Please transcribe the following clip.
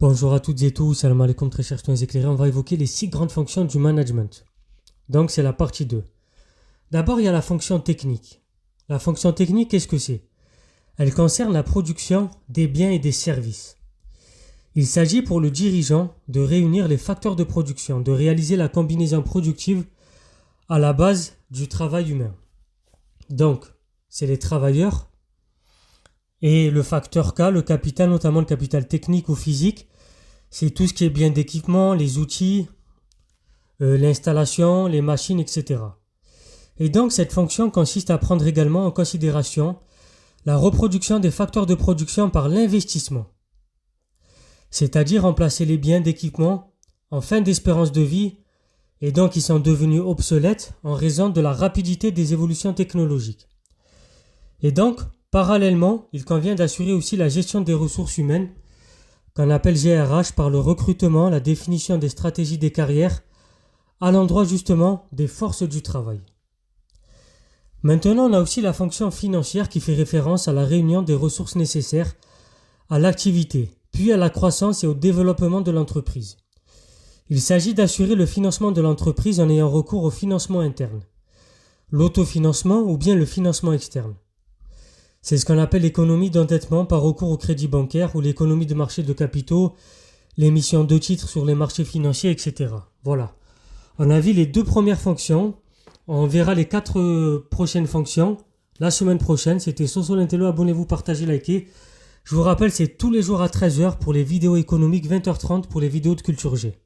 Bonjour à toutes et tous, salam alaikum très chers students éclairés, on va évoquer les 6 grandes fonctions du management. Donc c'est la partie 2. D'abord il y a la fonction technique. La fonction technique, qu'est-ce que c'est? Elle concerne la production des biens et des services. Il s'agit pour le dirigeant de réunir les facteurs de production, de réaliser la combinaison productive à la base du travail humain. Donc c'est les travailleurs et le facteur K, le capital, notamment le capital technique ou physique. C'est tout ce qui est bien d'équipement, les outils, l'installation, les machines, etc. Et donc cette fonction consiste à prendre également en considération la reproduction des facteurs de production par l'investissement. C'est-à-dire remplacer les biens d'équipement en fin d'espérance de vie et donc ils sont devenus obsolètes en raison de la rapidité des évolutions technologiques. Et donc, parallèlement, il convient d'assurer aussi la gestion des ressources humaines qu'on appelle GRH par le recrutement, la définition des stratégies des carrières à l'endroit justement des forces du travail. Maintenant, on a aussi la fonction financière qui fait référence à la réunion des ressources nécessaires à l'activité, puis à la croissance et au développement de l'entreprise. Il s'agit d'assurer le financement de l'entreprise en ayant recours au financement interne, l'autofinancement ou bien le financement externe. C'est ce qu'on appelle l'économie d'endettement par recours au crédit bancaire ou l'économie de marché de capitaux, l'émission de titres sur les marchés financiers, etc. Voilà. On a vu les 2 premières fonctions. On verra les 4 prochaines fonctions la semaine prochaine. C'était Soso Lintello. Abonnez-vous, partagez, likez. Je vous rappelle, c'est tous les jours à 13h pour les vidéos économiques, 20h30 pour les vidéos de Culture G.